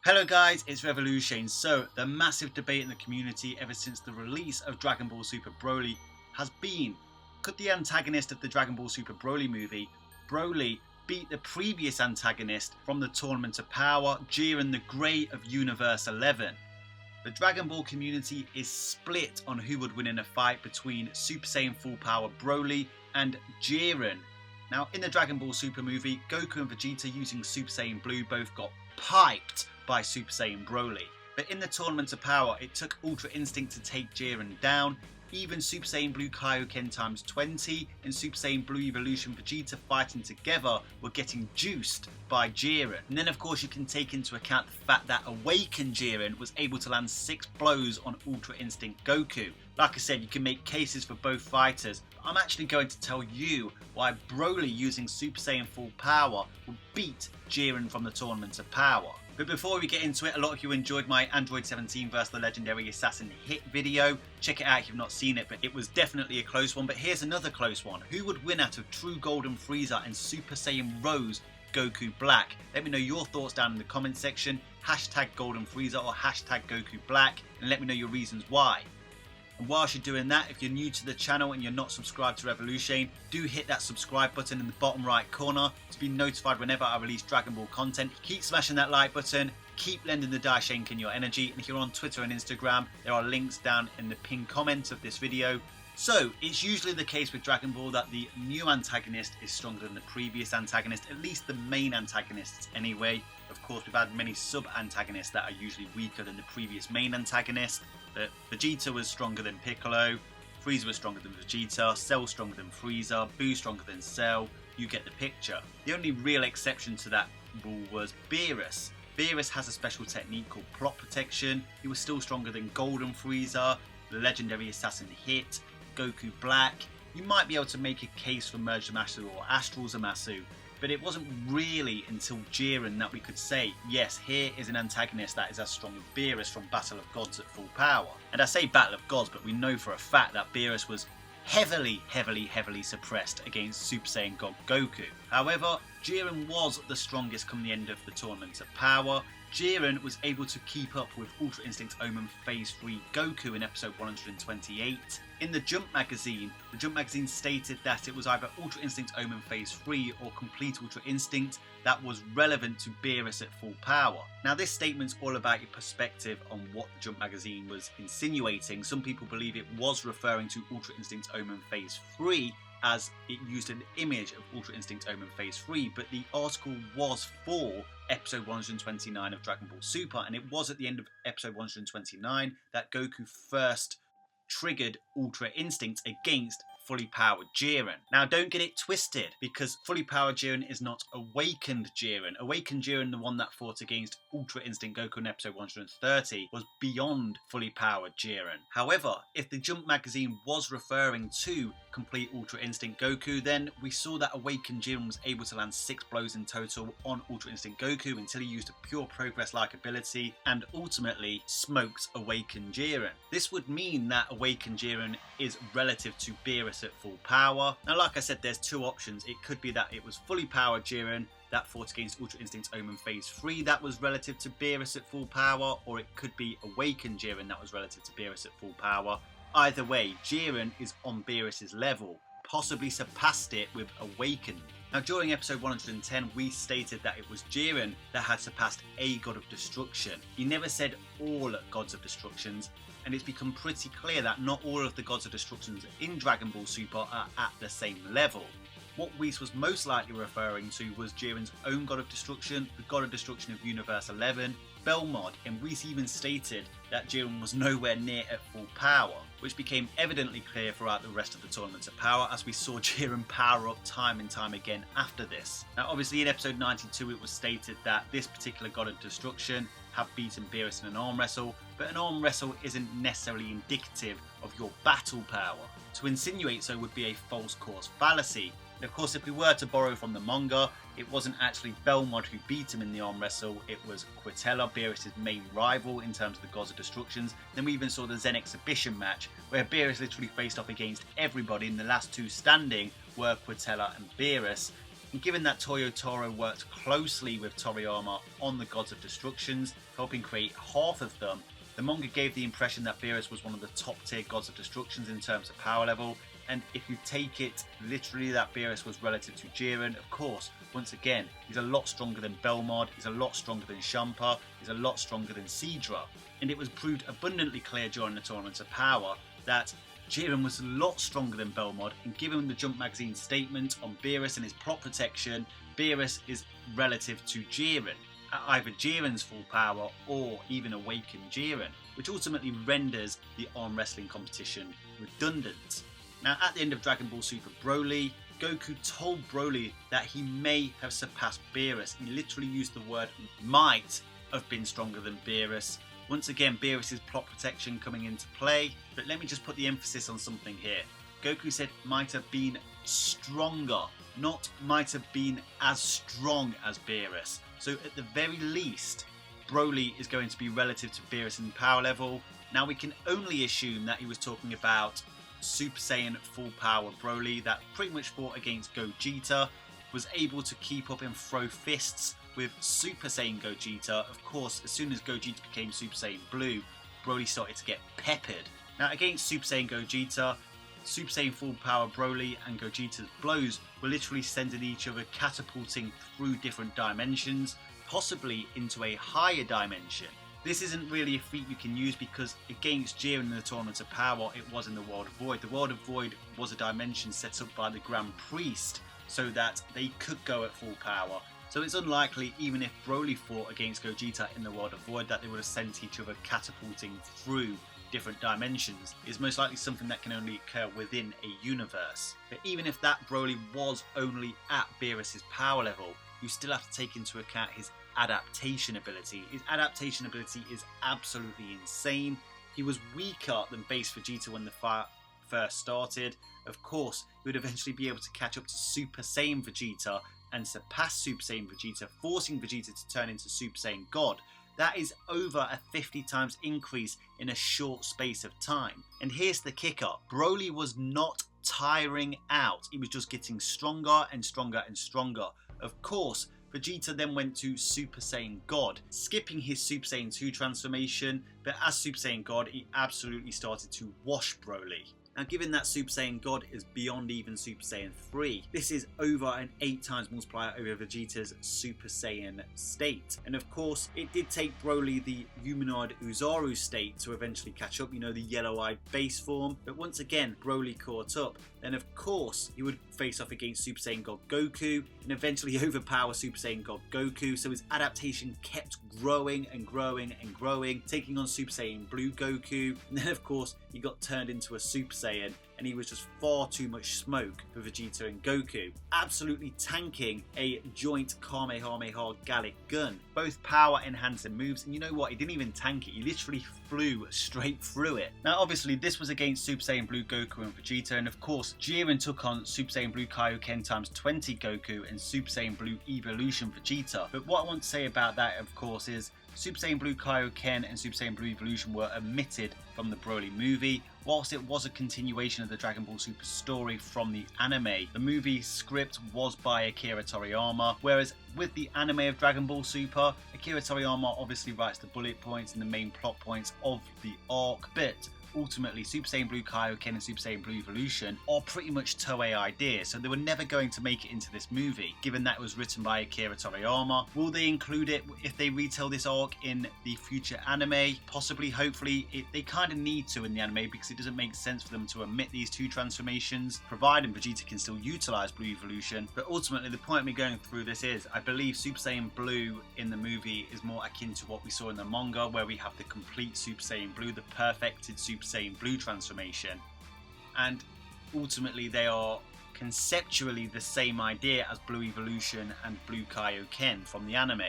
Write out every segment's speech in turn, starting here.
Hello guys, it's Revolution. So, the massive debate in the community ever since the release of Dragon Ball Super Broly has been, could the antagonist of the Dragon Ball Super Broly movie, Broly, beat the previous antagonist from the Tournament of Power, Jiren the Grey of Universe 11? The Dragon Ball community is split on who would win in a fight between Super Saiyan Full Power Broly and Jiren. Now, in the Dragon Ball Super movie, Goku and Vegeta using Super Saiyan Blue both got piped by Super Saiyan Broly. But in the Tournament of Power, it took Ultra Instinct to take Jiren down. Even Super Saiyan Blue Kaioken times 20 and Super Saiyan Blue Evolution Vegeta fighting together were getting juiced by Jiren. And then of course you can take into account the fact that Awakened Jiren was able to land 6 blows on Ultra Instinct Goku. Like I said, you can make cases for both fighters, but I'm actually going to tell you why Broly using Super Saiyan Full Power will beat Jiren from the Tournament of Power. But before we get into it, a lot of you enjoyed my Android 17 vs the Legendary Assassin hit video. Check it out if you've not seen it, but it was definitely a close one. But here's another close one. Who would win out of True Golden Frieza and Super Saiyan Rose Goku Black? Let me know your thoughts down in the comment section. Hashtag Golden Frieza or hashtag Goku Black, and let me know your reasons why. And whilst you're doing that, if you're new to the channel and you're not subscribed to Revolution, do hit that subscribe button in the bottom right corner to be notified whenever I release Dragon Ball content. Keep smashing that like button, keep lending the Daishenkin your energy, and if you're on Twitter and Instagram, there are links down in the pinned comments of this video. So, it's usually the case with Dragon Ball that the new antagonist is stronger than the previous antagonist, at least the main antagonists anyway. Of course, we've had many sub-antagonists that are usually weaker than the previous main antagonist. But Vegeta was stronger than Piccolo, Frieza was stronger than Vegeta, Cell stronger than Frieza, Buu stronger than Cell. You get the picture. The only real exception to that rule was Beerus. Beerus has a special technique called plot protection. He was still stronger than Golden Frieza, the Legendary Assassin Hit, Goku Black. You might be able to make a case for Merge Zamasu or Astral Zamasu, but it wasn't really until Jiren that we could say, yes, here is an antagonist that is as strong as Beerus from Battle of Gods at full power. And I say Battle of Gods, but we know for a fact that Beerus was heavily suppressed against Super Saiyan God Goku. However, Jiren was the strongest come the end of the Tournament of Power. Jiren was able to keep up with Ultra Instinct Omen Phase 3 Goku in episode 128. In the Jump magazine stated that it was either Ultra Instinct Omen Phase 3 or Complete Ultra Instinct that was relevant to Beerus at full power. Now this statement's all about your perspective on what the Jump magazine was insinuating. Some people believe it was referring to Ultra Instinct Omen Phase 3 as it used an image of Ultra Instinct Omen Phase 3, but the article was for episode 129 of Dragon Ball Super, and it was at the end of episode 129 that Goku first triggered Ultra Instinct against fully powered Jiren. Now don't get it twisted, because fully powered Jiren is not Awakened Jiren. Awakened Jiren, the one that fought against Ultra Instinct Goku in episode 130, was beyond fully powered Jiren. However, if the Jump magazine was referring to Complete Ultra Instinct Goku, then we saw that Awakened Jiren was able to land 6 blows in total on Ultra Instinct Goku until he used a pure progress-like ability and ultimately smoked Awakened Jiren. This would mean that Awakened Jiren is relative to Beerus at full power. Now like I said, there's two options. It could be that it was fully powered Jiren that fought against Ultra Instinct Omen Phase 3 that was relative to Beerus at full power, or it could be Awakened Jiren that was relative to Beerus at full power. Either way, Jiren is on Beerus's level, possibly surpassed it with Awakened. Now during episode 110 we stated that it was Jiren that had surpassed a God of Destruction. He never said all Gods of Destructions, and it's become pretty clear that not all of the Gods of Destructions in Dragon Ball Super are at the same level. What Whis was most likely referring to was Jiren's own God of Destruction, the God of Destruction of Universe 11, Belmod, and Whis even stated that Jiren was nowhere near at full power, which became evidently clear throughout the rest of the Tournaments of Power as we saw Jiren power up time and time again after this. Now obviously in episode 92 it was stated that this particular God of Destruction had beaten Beerus in an arm wrestle, but an arm wrestle isn't necessarily indicative of your battle power. To insinuate so would be a false cause fallacy. And of course, if we were to borrow from the manga, it wasn't actually Belmod who beat him in the arm wrestle, it was Quitella, Beerus' main rival in terms of the Gods of Destructions. Then we even saw the Zen Exhibition match, where Beerus literally faced off against everybody, and the last two standing were Quitella and Beerus. And given that Toyotaro worked closely with Toriyama on the Gods of Destructions, helping create half of them, the manga gave the impression that Beerus was one of the top tier Gods of Destructions in terms of power level, and if you take it literally that Beerus was relative to Jiren, of course, once again, he's a lot stronger than Belmod, he's a lot stronger than Champa, he's a lot stronger than Seadra. And it was proved abundantly clear during the Tournaments of Power that Jiren was a lot stronger than Belmod, and given the Jump Magazine's statement on Beerus and his plot protection, Beerus is relative to Jiren, at either Jiren's full power or even awakened Jiren, which ultimately renders the arm wrestling competition redundant. Now, at the end of Dragon Ball Super Broly, Goku told Broly that he may have surpassed Beerus. He literally used the word might have been stronger than Beerus. Once again, Beerus' plot protection coming into play, but let me just put the emphasis on something here. Goku said might have been stronger, not might have been as strong as Beerus. So at the very least, Broly is going to be relative to Beerus in power level. Now we can only assume that he was talking about Super Saiyan full power Broly that pretty much fought against Gogeta, was able to keep up and throw fists with Super Saiyan Gogeta. Of course, as soon as Gogeta became Super Saiyan Blue, Broly started to get peppered. Now against Super Saiyan Gogeta, Super Saiyan full power Broly and Gogeta's blows were literally sending each other catapulting through different dimensions, possibly into a higher dimension. This isn't really a feat you can use because against Jiren in the Tournament of Power, it was in the World of Void. The World of Void was a dimension set up by the Grand Priest so that they could go at full power. So it's unlikely, even if Broly fought against Gogeta in the World of Void, that they would have sent each other catapulting through different dimensions. It's most likely something that can only occur within a universe. But even if that Broly was only at Beerus' power level, you still have to take into account his adaptation ability. His adaptation ability is absolutely insane. He was weaker than base Vegeta when the fight first started. Of course, he would eventually be able to catch up to Super Saiyan Vegeta and surpass Super Saiyan Vegeta, forcing Vegeta to turn into Super Saiyan God. That is over a 50 times increase in a short space of time. And here's the kicker. Broly was not tiring out. He was just getting stronger and stronger and stronger. Of course, Vegeta then went to Super Saiyan God, skipping his Super Saiyan 2 transformation, but as Super Saiyan God, he absolutely started to wash Broly. Now, given that Super Saiyan God is beyond even Super Saiyan 3, this is over an 8 times multiplier over Vegeta's Super Saiyan state. And of course, it did take Broly the humanoid Uzaru state to eventually catch up, you know, the yellow-eyed base form. But once again, Broly caught up. Then of course, he would face off against Super Saiyan God Goku and eventually overpower Super Saiyan God Goku. So his adaptation kept growing and growing and growing, taking on Super Saiyan Blue Goku. And then of course, he got turned into a Super Saiyan and he was just far too much smoke for Vegeta and Goku, absolutely tanking a joint Kamehameha Gallic gun. Both power enhancing moves, and you know what, he didn't even tank it, he literally flew straight through it. Now obviously this was against Super Saiyan Blue Goku and Vegeta, and of course Jiren took on Super Saiyan Blue Kaioken times 20 Goku and Super Saiyan Blue Evolution Vegeta. But what I want to say about that, of course, is Super Saiyan Blue Kaioken and Super Saiyan Blue Evolution were omitted from the Broly movie. Whilst it was a continuation of the Dragon Ball Super story from the anime, the movie script was by Akira Toriyama, whereas with the anime of Dragon Ball Super, Akira Toriyama obviously writes the bullet points and the main plot points of the arc, but ultimately Super Saiyan Blue Kaioken and Super Saiyan Blue Evolution are pretty much Toei ideas, so they were never going to make it into this movie, given that it was written by Akira Toriyama. Will they include it if they retell this arc in the future anime? Possibly, hopefully. They kind of need to in the anime because it doesn't make sense for them to omit these two transformations, providing Vegeta can still utilize Blue Evolution. But ultimately, the point of me going through this is, I believe Super Saiyan Blue in the movie is more akin to what we saw in the manga, where we have the complete Super Saiyan Blue, the perfected Super Saiyan Blue transformation, and ultimately they are conceptually the same idea as Blue Evolution and Blue Kaioken from the anime.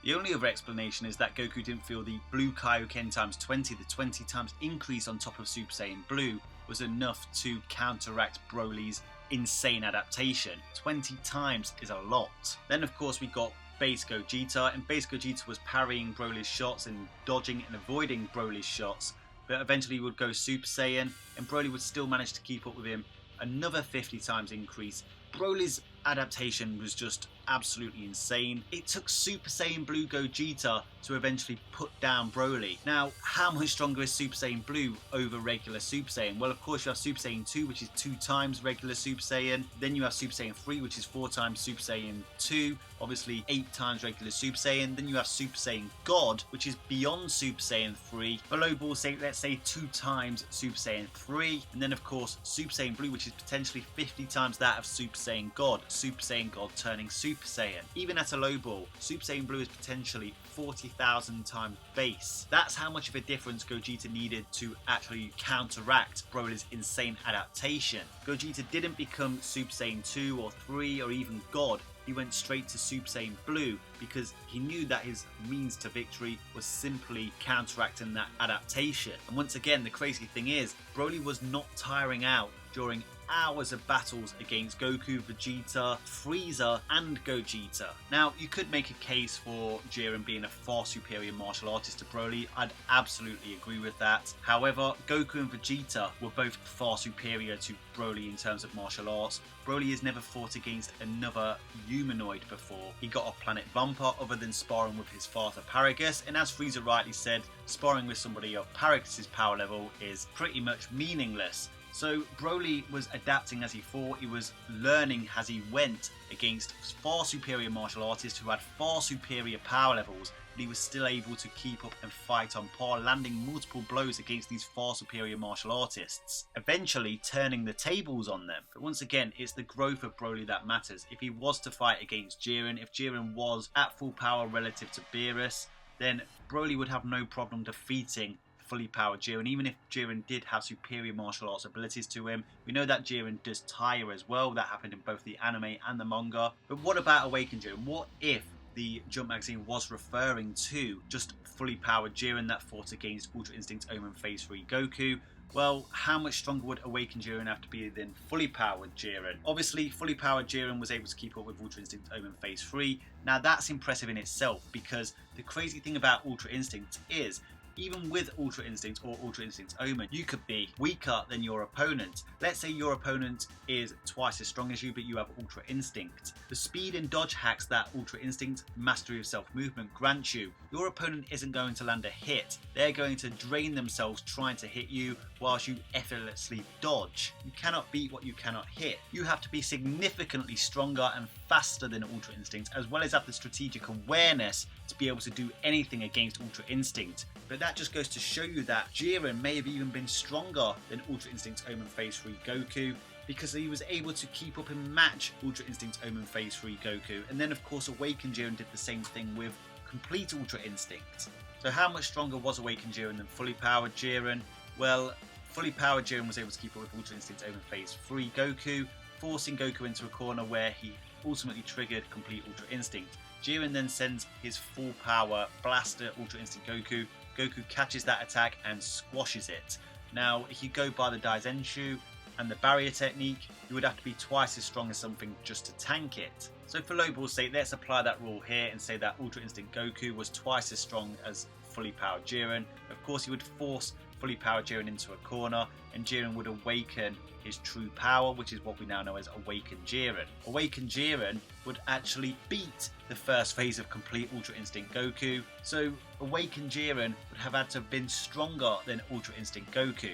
The only other explanation is that Goku didn't feel the Blue Kaioken times 20, the 20 times increase on top of Super Saiyan Blue, was enough to counteract Broly's insane adaptation. 20 times is a lot. Then of course we got Base Gogeta, and Base Gogeta was parrying Broly's shots and dodging and avoiding Broly's shots, but eventually he would go Super Saiyan and Broly would still manage to keep up with him. Another 50 times increase. Broly's adaptation was just absolutely insane. It took Super Saiyan Blue Gogeta to eventually put down Broly. Now, how much stronger is Super Saiyan Blue over regular Super Saiyan? Well, of course you have Super Saiyan 2, which is 2 times regular Super Saiyan. Then you have Super Saiyan 3, which is 4 times Super Saiyan 2. Obviously 8 times regular Super Saiyan. Then you have Super Saiyan God, which is beyond Super Saiyan 3. Below ball, say, let's say 2 times Super Saiyan 3. And then of course Super Saiyan Blue, which is potentially 50 times that of Super Saiyan God. Super Saiyan God turning Super Saiyan. Even at a low ball, Super Saiyan Blue is potentially 40,000 times base. That's how much of a difference Gogeta needed to actually counteract Broly's insane adaptation. Gogeta didn't become Super Saiyan 2 or 3 or even God. He went straight to Super Saiyan Blue because he knew that his means to victory was simply counteracting that adaptation. And once again, the crazy thing is, Broly was not tiring out during hours of battles against Goku, Vegeta, Frieza and Gogeta. Now, you could make a case for Jiren being a far superior martial artist to Broly. I'd absolutely agree with that. However, Goku and Vegeta were both far superior to Broly in terms of martial arts. Broly has never fought against another humanoid before. He got off planet Bumper other than sparring with his father Paragus, and as Frieza rightly said, sparring with somebody of Paragus' power level is pretty much meaningless. So Broly was adapting as he fought, he was learning as he went against far superior martial artists who had far superior power levels, but he was still able to keep up and fight on par, landing multiple blows against these far superior martial artists, eventually turning the tables on them. But once again, it's the growth of Broly that matters. If he was to fight against Jiren, if Jiren was at full power relative to Beerus, then Broly would have no problem defeating fully powered Jiren, even if Jiren did have superior martial arts abilities to him. We know that Jiren does tire as well. That happened in both the anime and the manga. But what about Awakened Jiren? What if the Jump magazine was referring to just fully powered Jiren that fought against Ultra Instinct Omen Phase 3 Goku? Well, how much stronger would Awakened Jiren have to be than fully powered Jiren? Obviously, fully powered Jiren was able to keep up with Ultra Instinct Omen Phase 3. Now that's impressive in itself, because the crazy thing about Ultra Instinct is, even with Ultra Instinct or Ultra Instinct Omen, you could be weaker than your opponent. Let's say your opponent is twice as strong as you, but you have Ultra Instinct. The speed and dodge hacks that Ultra Instinct, Mastery of Self-Movement grants you, your opponent isn't going to land a hit. They're going to drain themselves trying to hit you whilst you effortlessly dodge. You cannot beat what you cannot hit. You have to be significantly stronger and faster than Ultra Instinct, as well as have the strategic awareness to be able to do anything against Ultra Instinct. But that just goes to show you that Jiren may have even been stronger than Ultra Instinct Omen Phase 3 Goku, because he was able to keep up and match Ultra Instinct Omen Phase 3 Goku. And then of course Awakened Jiren did the same thing with complete Ultra Instinct. So how much stronger was Awakened Jiren than fully powered Jiren? Well, fully powered Jiren was able to keep up with Ultra Instinct Omen Phase 3 Goku, forcing Goku into a corner where he ultimately triggered complete Ultra Instinct. Jiren then sends his full power blaster Ultra Instinct Goku. Goku catches that attack and squashes it. Now, if you go by the Daizenshu and the barrier technique, you would have to be twice as strong as something just to tank it. So for low ball's sake, let's apply that rule here and say that Ultra Instinct Goku was twice as strong as fully powered Jiren. Of course, he would force fully powered Jiren into a corner, and Jiren would awaken his true power, which is what we now know as Awakened Jiren. Awakened Jiren would actually beat the first phase of complete Ultra Instinct Goku, so Awakened Jiren would have had to have been stronger than Ultra Instinct Goku.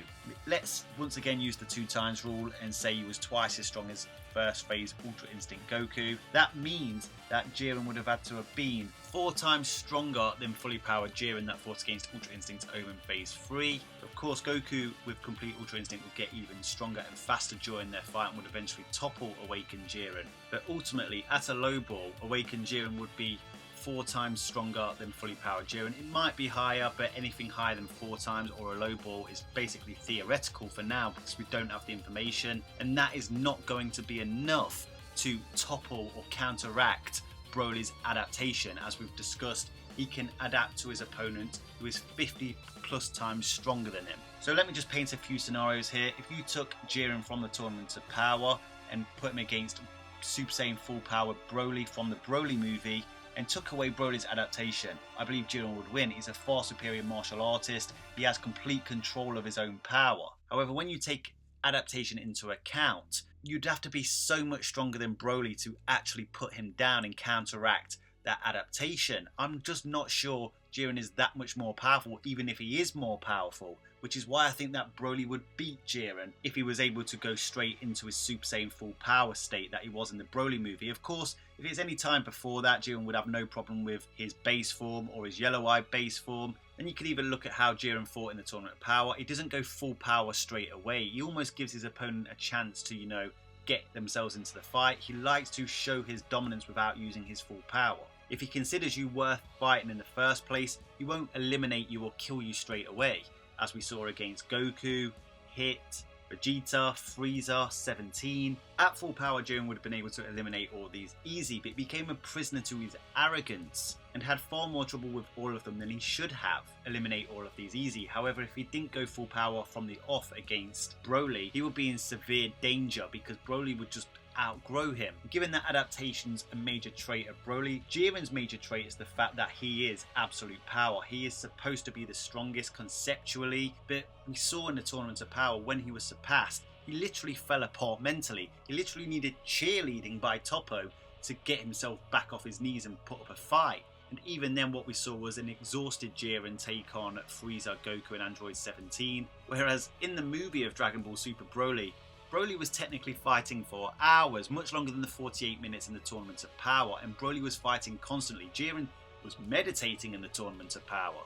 Let's once again use the 2 times rule and say he was twice as strong as first phase Ultra Instinct Goku. That means that Jiren would have had to have been 4 times stronger than fully powered Jiren that fought against Ultra Instinct Omen Phase 3. Of course, Goku with complete Ultra Instinct would get even stronger and faster during their fight and would eventually topple Awakened Jiren. But ultimately, at a low ball, Awakened Jiren would be 4 times stronger than fully powered Jiren. It might be higher, but anything higher than 4 times or a low ball is basically theoretical for now because we don't have the information, and that is not going to be enough to topple or counteract Broly's adaptation. As we've discussed, he can adapt to his opponent who is 50 plus times stronger than him. So let me just paint a few scenarios here. If you took Jiren from the Tournament of Power and put him against Super Saiyan full power Broly from the Broly movie and took away Broly's adaptation, I believe Jiren would win. He's a far superior martial artist. He has complete control of his own power. However, when you take adaptation into account, you'd have to be so much stronger than Broly to actually put him down and counteract that adaptation. I'm just not sure Jiren is that much more powerful, even if he is more powerful, which is why I think that Broly would beat Jiren if he was able to go straight into his Super Saiyan full power state that he was in the Broly movie. Of course, if it's any time before that, Jiren would have no problem with his base form or his yellow eye base form. And you could even look at how Jiren fought in the Tournament of Power. He doesn't go full power straight away. He almost gives his opponent a chance to, get themselves into the fight. He likes to show his dominance without using his full power. If he considers you worth fighting in the first place, he won't eliminate you or kill you straight away, as we saw against Goku, Hit, Vegeta, Frieza, 17. At full power, Jiren would have been able to eliminate all these easy, but became a prisoner to his arrogance and had far more trouble with all of them than he should have. Eliminate all of these easy. However, if he didn't go full power from the off against Broly, he would be in severe danger because Broly would just outgrow him. Given that adaptation's a major trait of Broly, Jiren's major trait is the fact that he is absolute power. He is supposed to be the strongest conceptually, but we saw in the Tournament of Power when he was surpassed, he literally fell apart mentally. He literally needed cheerleading by Toppo to get himself back off his knees and put up a fight. And even then what we saw was an exhausted Jiren take on Frieza, Goku and Android 17. Whereas in the movie of Dragon Ball Super Broly, Broly was technically fighting for hours, much longer than the 48 minutes in the Tournament of Power, and Broly was fighting constantly. Jiren was meditating in the Tournament of Power.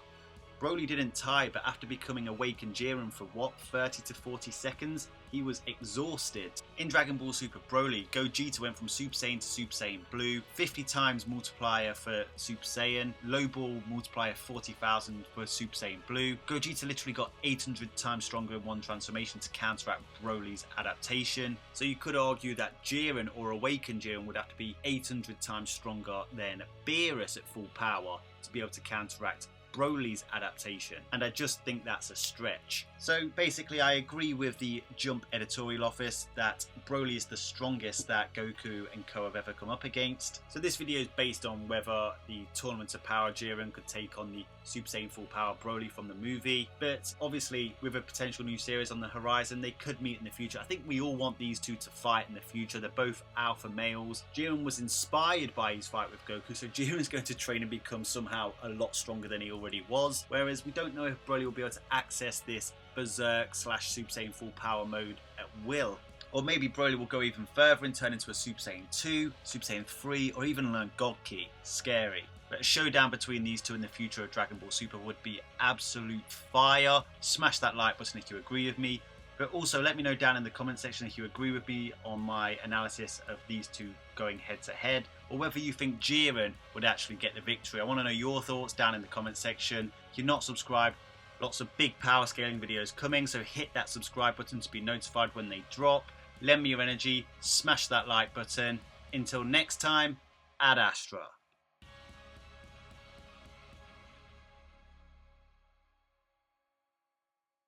Broly didn't tie, but after becoming awakened Jiren for 30 to 40 seconds, he was exhausted. In Dragon Ball Super Broly, Gogeta went from Super Saiyan to Super Saiyan Blue, 50 times multiplier for Super Saiyan, low ball multiplier 40,000 for Super Saiyan Blue. Gogeta literally got 800 times stronger in one transformation to counteract Broly's adaptation. So you could argue that Jiren or awakened Jiren would have to be 800 times stronger than Beerus at full power to be able to counteract Broly's adaptation, and I just think that's a stretch. So basically I agree with the Jump editorial office that Broly is the strongest that Goku and Co have ever come up against. So this video is based on whether the Tournament of Power Jiren could take on the Super Saiyan full power Broly from the movie, but obviously with a potential new series on the horizon, they could meet in the future. I think we all want these two to fight in the future. They're both alpha males. Jiren was inspired by his fight with Goku, so Jiren's going to train and become somehow a lot stronger than he already was, whereas we don't know if Broly will be able to access this Berserk / Super Saiyan full power mode at will. Or maybe Broly will go even further and turn into a Super Saiyan 2, Super Saiyan 3, or even learn God Ki. Scary. But a showdown between these two in the future of Dragon Ball Super would be absolute fire. Smash that like button if you agree with me. But also let me know down in the comment section if you agree with me on my analysis of these two going head to head, or whether you think Jiren would actually get the victory. I want to know your thoughts down in the comment section. If you're not subscribed, lots of big power scaling videos coming, so hit that subscribe button to be notified when they drop. Lend me your energy, smash that like button. Until next time, Ad Astra.